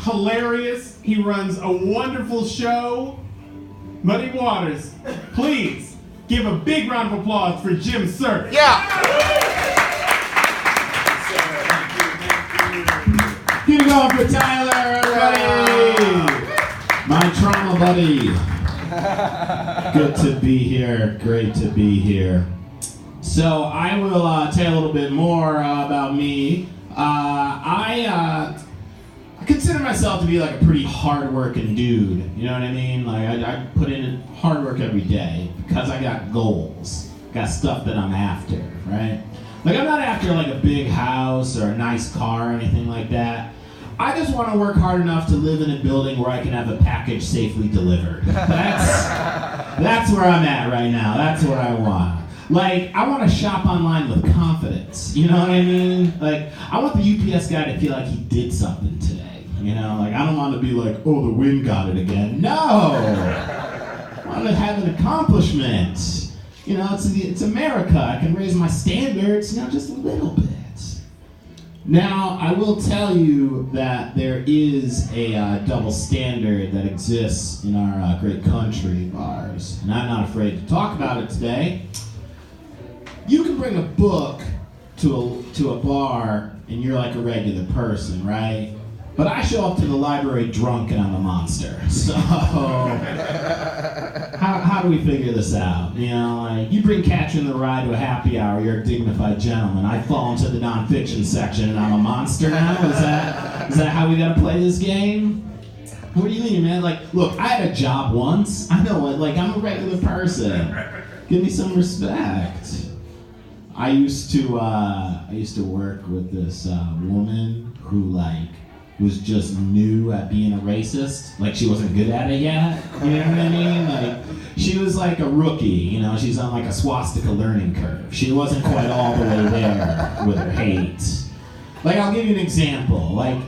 hilarious. He runs a wonderful show. Muddy Waters, please give a big round of applause for Jim Sir. Yeah. Keep it going for Tyler, everybody. My trauma buddy. Good to be here. Great to be here. So I will tell you a little bit more about me. I consider myself to be like a pretty hard-working dude. You know what I mean? Like I put in hard work every day because I got goals, got stuff that I'm after, right? Like I'm not after like a big house or a nice car or anything like that. I just want to work hard enough to live in a building where I can have a package safely delivered. That's where I'm at right now. That's what I want. Like, I want to shop online with confidence. You know what I mean? Like, I want the UPS guy to feel like he did something today. You know, like, I don't want to be like, oh, the wind got it again. No! I want to have an accomplishment. You know, it's America. I can raise my standards, you know, just a little bit. Now, I will tell you that there is a double standard that exists in our great country of ours, and I'm not afraid to talk about it today. You can bring a book to a bar, and you're like a regular person, right? But I show up to the library drunk and I'm a monster. So, how do we figure this out? You know, like, you bring Catcher in the Rye to a happy hour, you're a dignified gentleman. I fall into the nonfiction section and I'm a monster now? Is that how we gotta play this game? What do you mean, man? Like, look, I had a job once. I know what, like, I'm a regular person. Give me some respect. I used to work with this woman who, like, was just new at being a racist. Like, she wasn't good at it yet. You know what I mean? Like, she was like a rookie, you know, she's on like a swastika learning curve. She wasn't quite all the way there with her hate. Like, I'll give you an example. Like,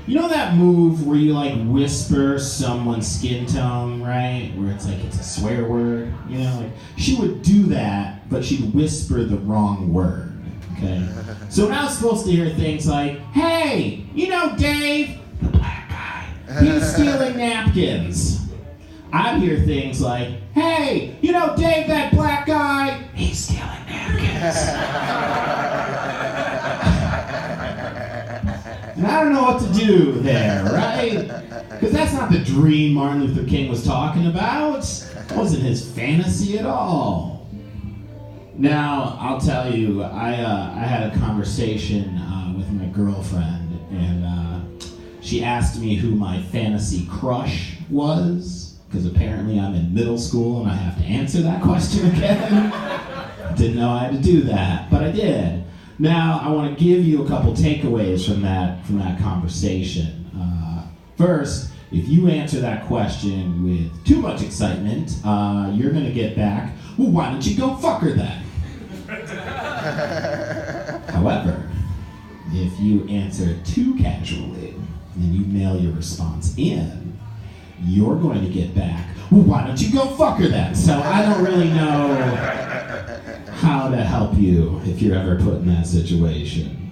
you know that move where you like whisper someone's skin tone, right? Where it's like, it's a swear word, you know? Like, she would do that, but she'd whisper the wrong word. Okay. So now it's supposed to hear things like, hey, you know Dave, the black guy, he's stealing napkins. I'd hear things like, hey, you know Dave, that black guy, he's stealing napkins. And I don't know what to do there, right? Because that's not the dream Martin Luther King was talking about. That wasn't his fantasy at all. Now, I'll tell you, I had a conversation with my girlfriend, and she asked me who my fantasy crush was, because apparently I'm in middle school and I have to answer that question again. Didn't know I had to do that, but I did. Now, I want to give you a couple takeaways from that conversation. First, if you answer that question with too much excitement, you're going to get back, well, why don't you go fuck her then? However, if you answer too casually and you mail your response in, you're going to get back, well, why don't you go fuck her then? So I don't really know how to help you if you're ever put in that situation.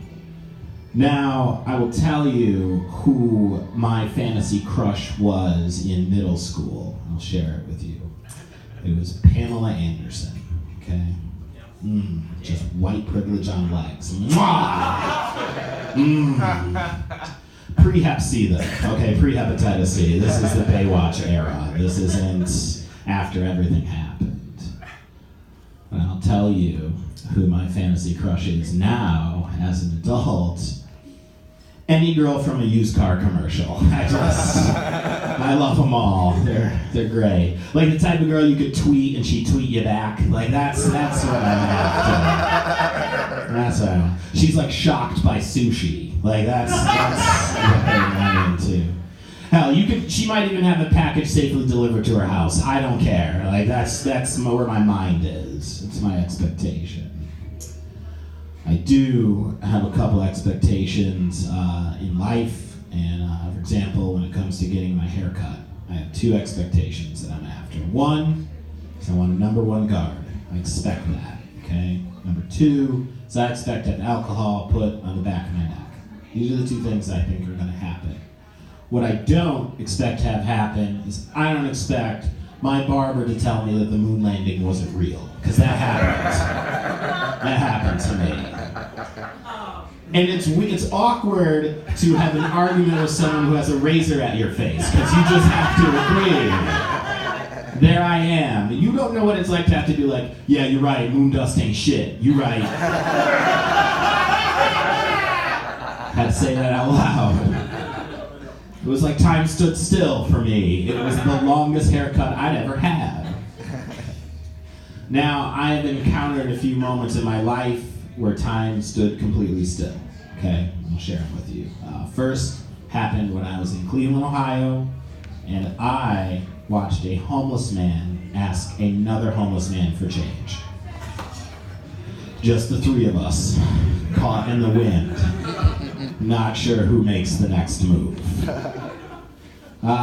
Now, I will tell you who my fantasy crush was in middle school. I'll share it with you. It was Pamela Anderson, okay? Just white privilege on legs. Pre-Hep C though, okay? Pre-hepatitis C. This is the Baywatch era. This isn't after everything happened. And I'll tell you who my fantasy crush is now as an adult. Any girl from a used car commercial. I love them all. They're great. Like the type of girl you could tweet and she'd tweet you back. Like that's what I'm after. That's what I want. She's like shocked by sushi. Like that's what I'm into. Hell, she might even have the package safely delivered to her house. I don't care. Like that's where my mind is. It's my expectation. I do have a couple expectations in life, and for example, when it comes to getting my hair cut, I have two expectations that I'm after. One is I want a number one guard. I expect that, okay? Number two is I expect to have alcohol put on the back of my neck. These are the two things I think are going to happen. What I don't expect to have happen is I don't expect my barber to tell me that the moon landing wasn't real, because that happened. That happened to me. And it's awkward to have an argument with someone who has a razor at your face, because you just have to agree. There I am. You don't know what it's like to have to be like, yeah, you're right, moon dust ain't shit. You're right. Had to say that out loud. It was like time stood still for me. It was the longest haircut I'd ever had. Now, I have encountered a few moments in my life where time stood completely still. Okay, I'll share them with you. First happened when I was in Cleveland, Ohio, and I watched a homeless man ask another homeless man for change. Just the three of us, caught in the wind, not sure who makes the next move.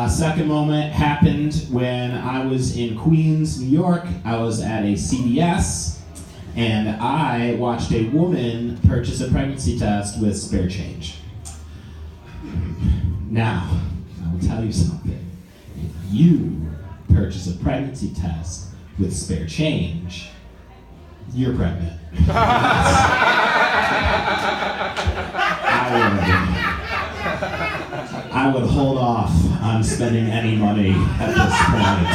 Second moment happened when I was in Queens, New York. I was at a CVS, and I watched a woman purchase a pregnancy test with spare change. Now, I will tell you something. If you purchase a pregnancy test with spare change, you're pregnant. I would hold off on spending any money at this point,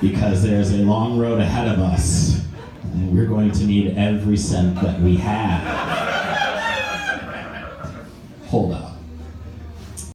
because there's a long road ahead of us, and we're going to need every cent that we have. Hold up.